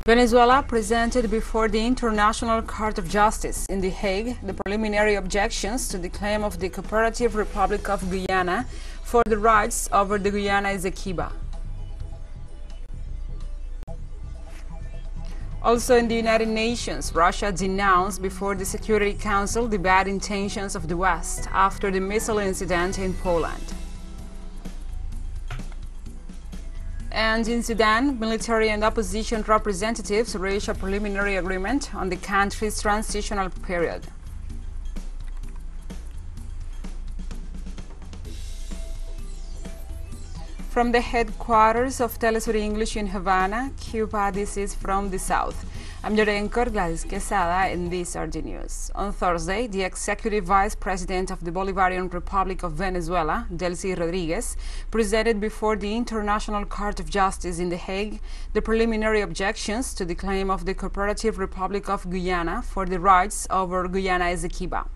Venezuela presented before the International Court of Justice in The Hague the preliminary objections to the claim of the Cooperative Republic of Guyana for the rights over the Guyana Esequiba. Also in the United Nations, Russia denounced before the Security Council the bad intentions of the West after the missile incident in Poland. And in Sudan, military and opposition representatives reached a preliminary agreement on the country's transitional period. From the headquarters of TeleSUR English in Havana, Cuba, this is From the South. I'm your anchor, Gladys Quesada, and these are the news. On Thursday, the Executive Vice President of the Bolivarian Republic of Venezuela, Delcy Rodriguez, presented before the International Court of Justice in The Hague the preliminary objections to the claim of the Cooperative Republic of Guyana for the rights over Guyana Esequiba.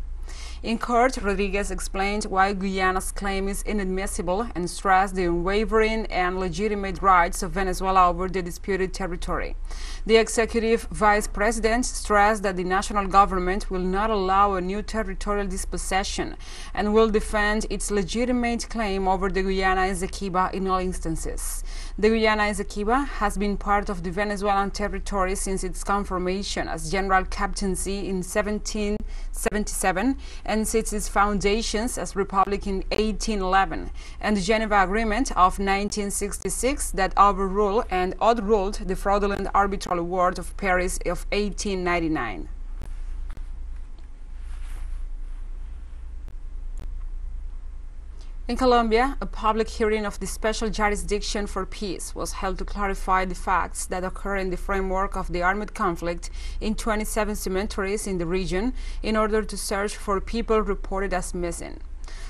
In court, Rodriguez explained why Guyana's claim is inadmissible and stressed the unwavering and legitimate rights of Venezuela over the disputed territory. The executive vice president stressed that the national government will not allow a new territorial dispossession and will defend its legitimate claim over the Guyana Esequiba in all instances. The Guyana Esequiba has been part of the Venezuelan territory since its confirmation as general captaincy in 1777 and since its foundations as republic in 1811, and the Geneva Agreement of 1966 that overruled and outruled the fraudulent arbitral award of Paris of 1899. In Colombia, a public hearing of the Special Jurisdiction for Peace was held to clarify the facts that occur in the framework of the armed conflict in 27 cemeteries in the region in order to search for people reported as missing.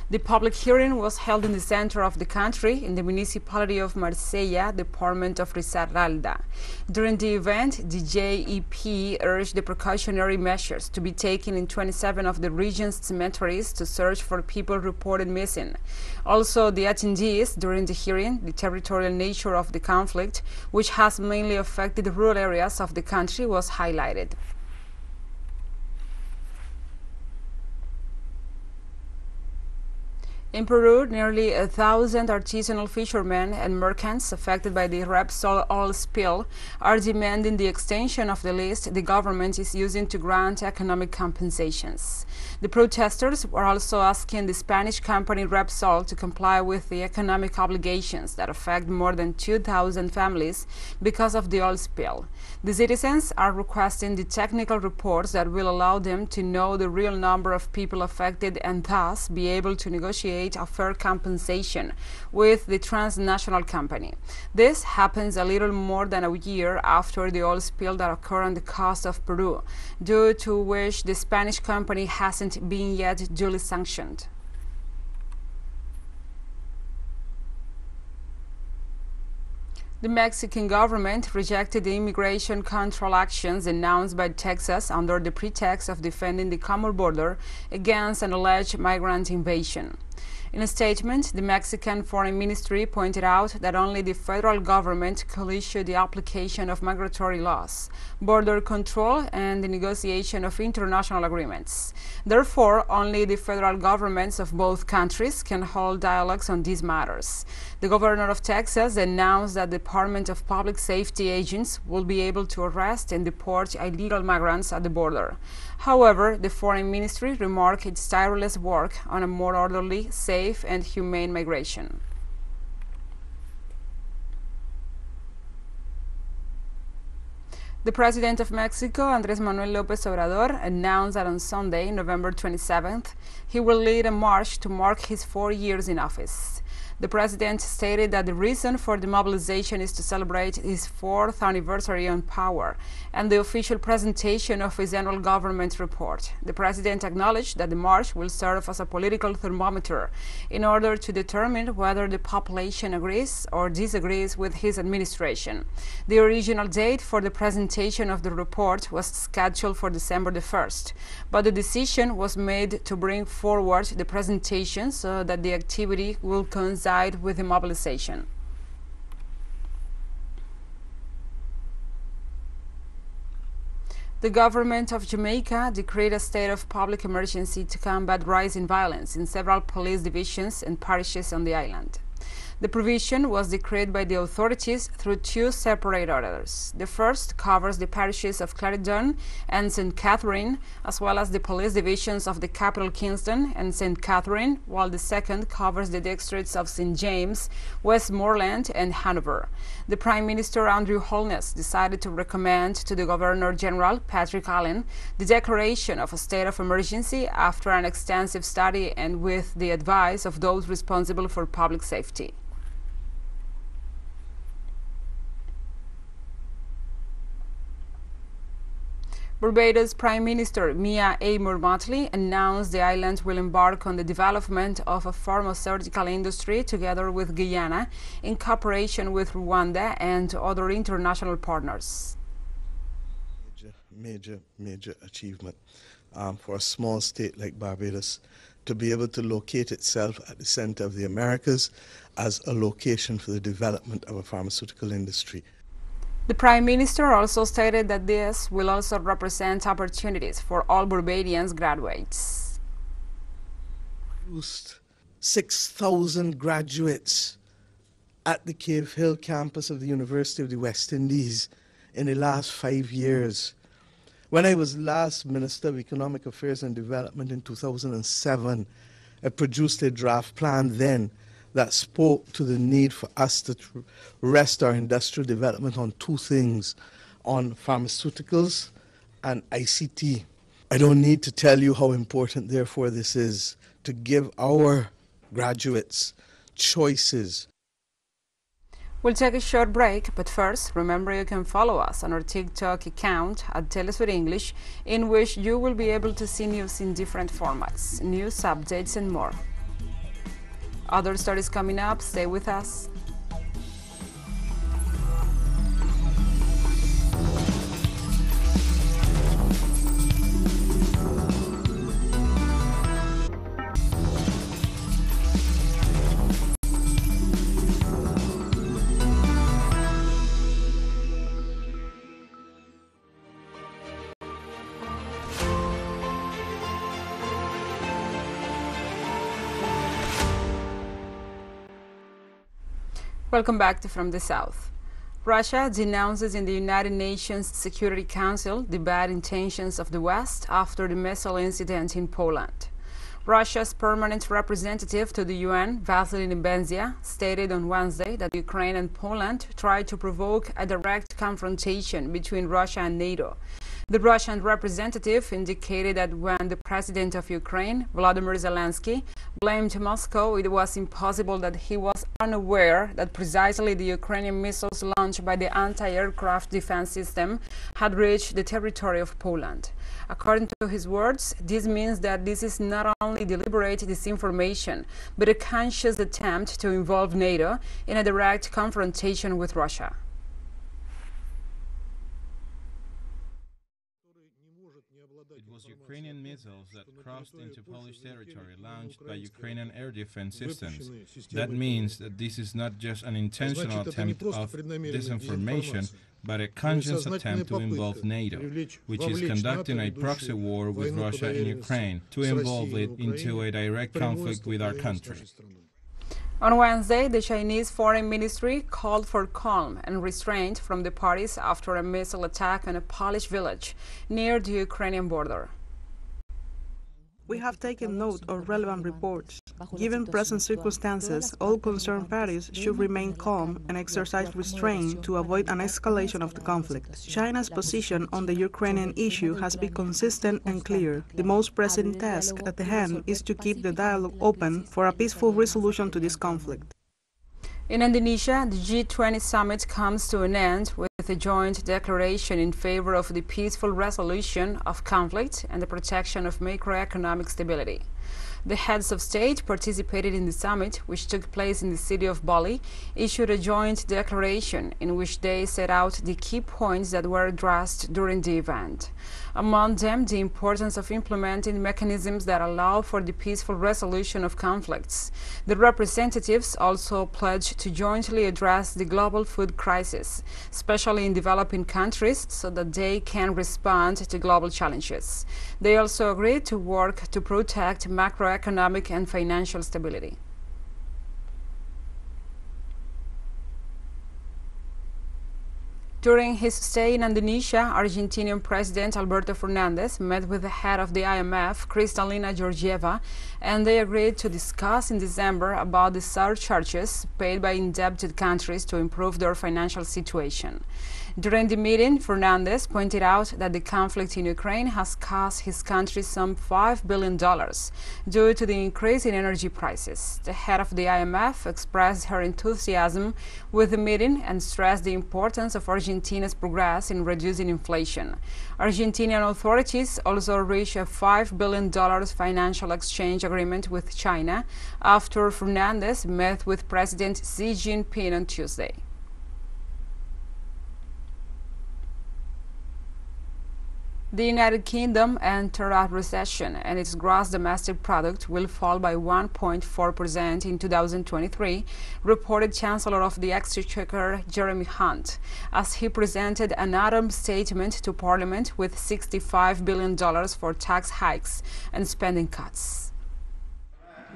The public hearing was held in the center of the country, in the municipality of Marsella, department of Risaralda. During the event, the JEP urged the precautionary measures to be taken in 27 of the region's cemeteries to search for people reported missing. Also, the attendees during the hearing, the territorial nature of the conflict, which has mainly affected the rural areas of the country, was highlighted. In Peru, nearly 1,000 artisanal fishermen and merchants affected by the Repsol oil spill are demanding the extension of the list the government is using to grant economic compensations. The protesters were also asking the Spanish company Repsol to comply with the economic obligations that affect more than 2,000 families because of the oil spill. The citizens are requesting the technical reports that will allow them to know the real number of people affected and thus be able to negotiate a fair compensation with the transnational company. This happens a little more than a year after the oil spill that occurred on the coast of Peru, due to which the Spanish company hasn't been yet duly sanctioned. The Mexican government rejected the immigration control actions announced by Texas under the pretext of defending the common border against an alleged migrant invasion. In a statement, the Mexican Foreign Ministry pointed out that only the federal government could issue the application of migratory laws, border control, and the negotiation of international agreements. Therefore, only the federal governments of both countries can hold dialogues on these matters. The governor of Texas announced that the Department of Public Safety agents will be able to arrest and deport illegal migrants at the border. However, the Foreign Ministry remarked its tireless work on a more orderly, safe, and humane migration. The President of Mexico, Andrés Manuel López Obrador, announced that on Sunday, November 27th, he will lead a march to mark his 4 years in office. The president stated that the reason for the mobilization is to celebrate his 4th anniversary on power and the official presentation of his annual government report. The president acknowledged that the march will serve as a political thermometer in order to determine whether the population agrees or disagrees with his administration. The original date for the presentation of the report was scheduled for December the 1st, but the decision was made to bring forward the presentation so that the activity will coincide with the mobilization. The government of Jamaica decreed a state of public emergency to combat rising violence in several police divisions and parishes on the island. The provision was decreed by the authorities through two separate orders. The first covers the parishes of Clarendon and St. Catherine, as well as the police divisions of the capital Kingston and St. Catherine, while the second covers the districts of St. James, Westmoreland, and Hanover. The Prime Minister, Andrew Holness, decided to recommend to the Governor-General, Patrick Allen, the declaration of a state of emergency after an extensive study and with the advice of those responsible for public safety. Barbados Prime Minister Mia Amor Motley announced the island will embark on the development of a pharmaceutical industry together with Guyana in cooperation with Rwanda and other international partners. Major achievement for a small state like Barbados to be able to locate itself at the center of the Americas as a location for the development of a pharmaceutical industry. The Prime Minister also stated that this will also represent opportunities for all Barbadians graduates. 6,000 graduates at the Cave Hill campus of the University of the West Indies in the last 5 years. When I was last Minister of Economic Affairs and Development in 2007, I produced a draft plan then that spoke to the need for us to rest our industrial development on two things, on pharmaceuticals and ICT. I don't need to tell you how important, therefore, this is to give our graduates choices. We'll take a short break, but first, remember you can follow us on our TikTok account at TeleSUR English, in which you will be able to see news in different formats, news updates and more. Other stories coming up, stay with us. Welcome back to From the South. Russia denounces in the United Nations Security Council the bad intentions of the West after the missile incident in Poland. Russia's permanent representative to the UN, Vasily Nebenzia, stated on Wednesday that Ukraine and Poland tried to provoke a direct confrontation between Russia and NATO. The Russian representative indicated that when the president of Ukraine, Volodymyr Zelensky, blamed Moscow, it was impossible that he was unaware that precisely the Ukrainian missiles launched by the anti-aircraft defense system had reached the territory of Poland. According to his words, this means that this is not only deliberate disinformation, but a conscious attempt to involve NATO in a direct confrontation with Russia. It was Ukrainian missiles that crossed into Polish territory launched by Ukrainian air defense systems. That means that this is not just an intentional attempt of disinformation, but a conscious attempt to involve NATO, which is conducting a proxy war with Russia in Ukraine, to involve it into a direct conflict with our country. On Wednesday, the Chinese Foreign Ministry called for calm and restraint from the parties after a missile attack on a Polish village near the Ukrainian border. We have taken note of relevant reports. Given present circumstances, all concerned parties should remain calm and exercise restraint to avoid an escalation of the conflict. China's position on the Ukrainian issue has been consistent and clear. The most pressing task at the hand is to keep the dialogue open for a peaceful resolution to this conflict. In Indonesia, the G20 summit comes to an end with a joint declaration in favor of the peaceful resolution of conflict and the protection of macroeconomic stability. The heads of state participated in the summit, which took place in the city of Bali, issued a joint declaration in which they set out the key points that were addressed during the event. Among them, the importance of implementing mechanisms that allow for the peaceful resolution of conflicts. The representatives also pledged to jointly address the global food crisis, especially especially in developing countries, so that they can respond to global challenges. They also agreed to work to protect macroeconomic and financial stability. During his stay in Indonesia, Argentinian President Alberto Fernandez met with the head of the IMF, Kristalina Georgieva, and they agreed to discuss in December about the surcharges paid by indebted countries to improve their financial situation. During the meeting, Fernandez pointed out that the conflict in Ukraine has cost his country some $5 billion due to the increase in energy prices. The head of the IMF expressed her enthusiasm with the meeting and stressed the importance of Argentina's progress in reducing inflation. Argentinian authorities also reached a $5 billion financial exchange agreement with China after Fernandez met with President Xi Jinping on Tuesday. The United Kingdom entered a recession, and its gross domestic product will fall by 1.4% in 2023, reported Chancellor of the Exchequer Jeremy Hunt, as he presented an autumn statement to Parliament with $65 billion for tax hikes and spending cuts.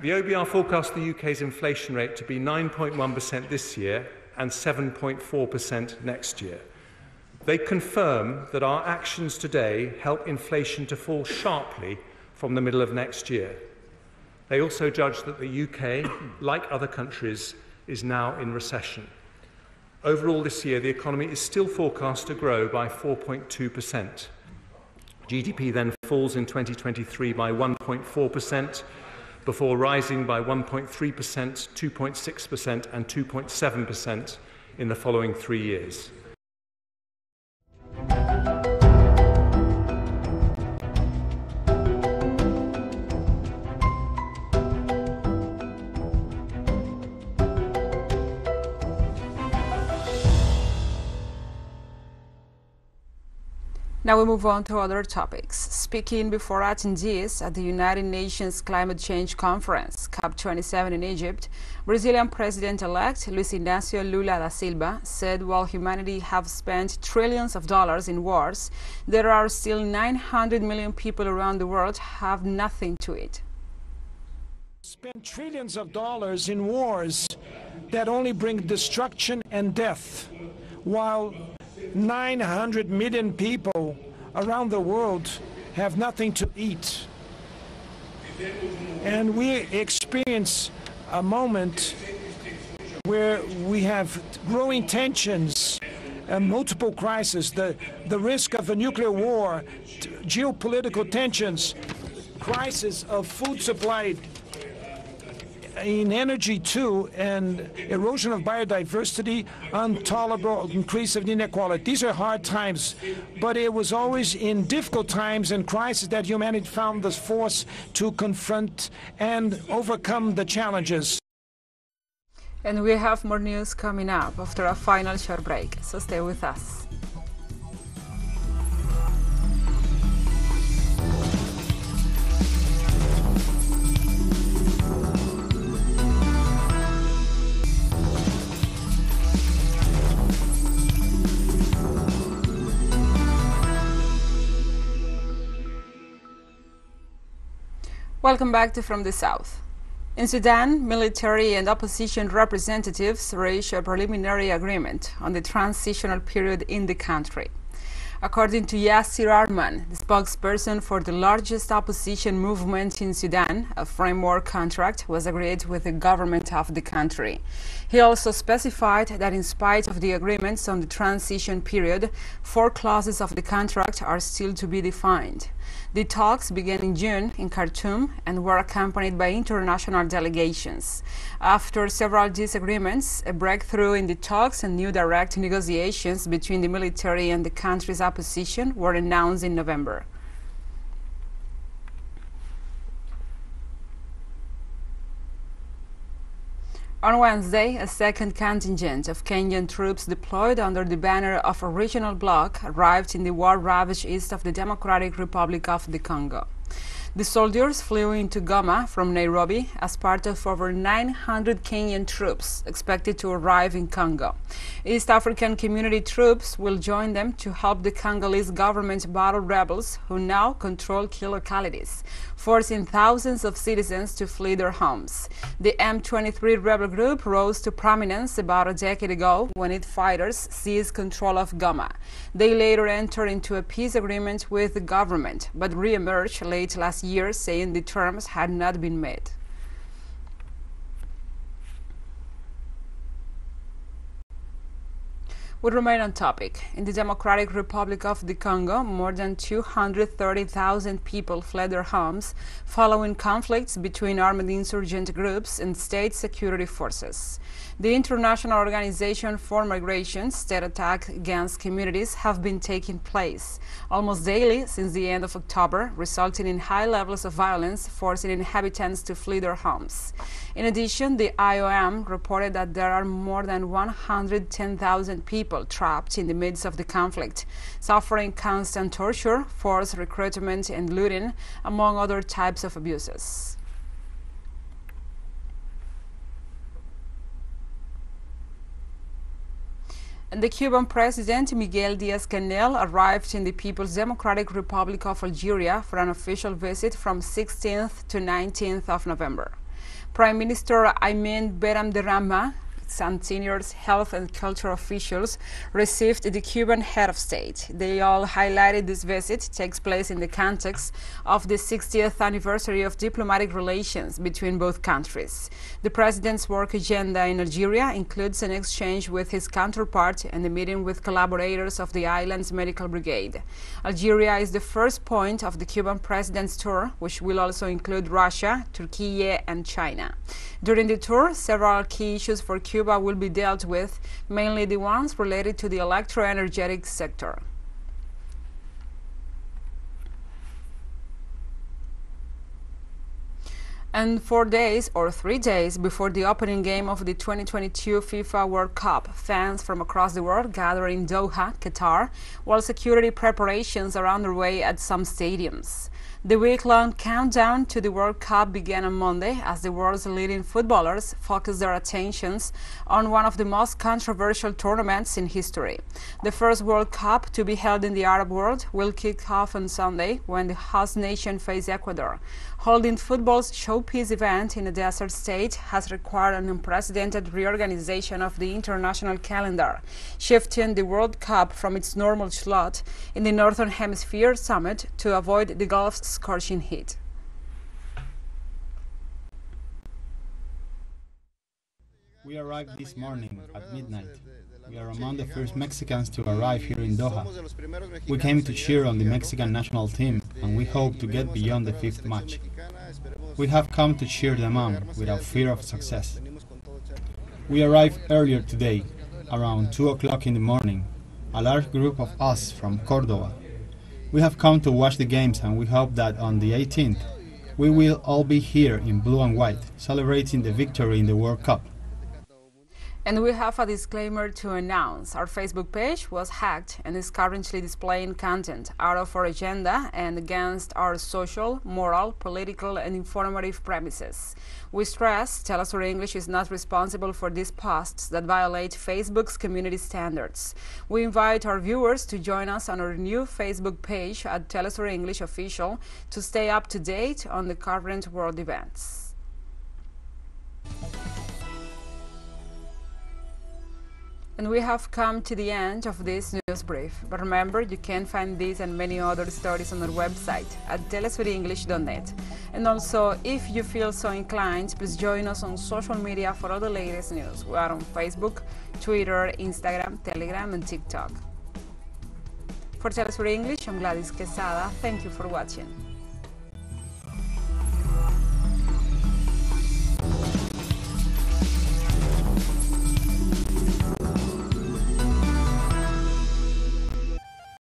The OBR forecasts the UK's inflation rate to be 9.1% this year and 7.4% next year. They confirm that our actions today help inflation to fall sharply from the middle of next year. They also judge that the UK, like other countries, is now in recession. Overall this year, the economy is still forecast to grow by 4.2%. GDP then falls in 2023 by 1.4%, before rising by 1.3%, 2.6% and 2.7% in the following 3 years. Now we move on to other topics. Speaking before attendees at the United Nations Climate Change Conference, COP27 in Egypt, Brazilian President-elect Luiz Inácio Lula da Silva said while humanity have spent trillions of dollars in wars, there are still 900 million people around the world who have nothing to eat. Spend trillions of dollars in wars that only bring destruction and death, while 900 million people around the world have nothing to eat. And we experience a moment where we have growing tensions and multiple crises, the risk of a nuclear war, geopolitical tensions, crisis of food supply, in energy too, and erosion of biodiversity, intolerable increase of inequality. These are hard times, but it was always in difficult times and crises that humanity found the force to confront and overcome the challenges. And we have more news coming up after a final short break, so stay with us. Welcome back to From the South. In Sudan, military and opposition representatives reached a preliminary agreement on the transitional period in the country. According to Yasir Arman, the spokesperson for the largest opposition movement in Sudan, a framework contract was agreed with the government of the country. He also specified that in spite of the agreements on the transition period, 4 clauses of the contract are still to be defined. The talks began in June in Khartoum and were accompanied by international delegations. After several disagreements, a breakthrough in the talks and new direct negotiations between the military and the country's opposition were announced in November. On Wednesday, a second contingent of Kenyan troops deployed under the banner of a regional bloc arrived in the war-ravaged east of the Democratic Republic of the Congo. The soldiers flew into Goma from Nairobi as part of over 900 Kenyan troops expected to arrive in Congo. East African Community troops will join them to help the Congolese government battle rebels who now control key localities, forcing thousands of citizens to flee their homes. The M23 rebel group rose to prominence about a decade ago when its fighters seized control of Goma. They later entered into a peace agreement with the government, but re-emerged late last year saying the terms had not been met. We remain on topic. In the Democratic Republic of the Congo, more than 230,000 people fled their homes following conflicts between armed insurgent groups and state security forces. The International Organization for Migration said attacks against communities have been taking place almost daily since the end of October, resulting in high levels of violence, forcing inhabitants to flee their homes. In addition, the IOM reported that there are more than 110,000 people trapped in the midst of the conflict, suffering constant torture, forced recruitment, and looting, among other types of abuses. And the Cuban President Miguel Díaz-Canel arrived in the People's Democratic Republic of Algeria for an official visit from 16th to 19th of November. Prime Minister Aymin Benrahma and senior health and culture officials received the Cuban head of state. They all highlighted this visit takes place in the context of the 60th anniversary of diplomatic relations between both countries. The president's work agenda in Algeria includes an exchange with his counterpart and a meeting with collaborators of the island's medical brigade. Algeria is the first point of the Cuban president's tour, which will also include Russia, Turkey, and China. During the tour, several key issues for Cuba will be dealt with, mainly the ones related to the electro-energetic sector. And 4 days or 3 days before the opening game of the 2022 FIFA World Cup, fans from across the world gather in Doha, Qatar, while security preparations are underway at some stadiums. The week-long countdown to the World Cup began on Monday as the world's leading footballers focused their attentions on one of the most controversial tournaments in history. The first World Cup to be held in the Arab world will kick off on Sunday when the host nation faces Ecuador. Holding football's showpiece event in a desert state has required an unprecedented reorganization of the international calendar, shifting the World Cup from its normal slot in the Northern Hemisphere summit to avoid the Gulf's scorching heat. We arrived this morning at midnight. We are among the first Mexicans to arrive here in Doha. We came to cheer on the Mexican national team and we hope to get beyond the fifth match. We have come to cheer them on without fear of success. We arrived earlier today, around 2 o'clock in the morning, a large group of us from Córdoba. We have come to watch the games and we hope that on the 18th we will all be here in blue and white, celebrating the victory in the World Cup. And we have a disclaimer to announce. Our Facebook page was hacked and is currently displaying content out of our agenda and against our social, moral, political, and informative premises. We stress TeleSUR English is not responsible for these posts that violate Facebook's community standards. We invite our viewers to join us on our new Facebook page at TeleSUR English Official to stay up to date on the current world events. And we have come to the end of this news brief. But remember, you can find these and many other stories on our website at telesurenglish.net. And also, if you feel so inclined, please join us on social media for all the latest news. We are on Facebook, Twitter, Instagram, Telegram, and TikTok. For TeleSUR English, I'm Gladys Quesada. Thank you for watching.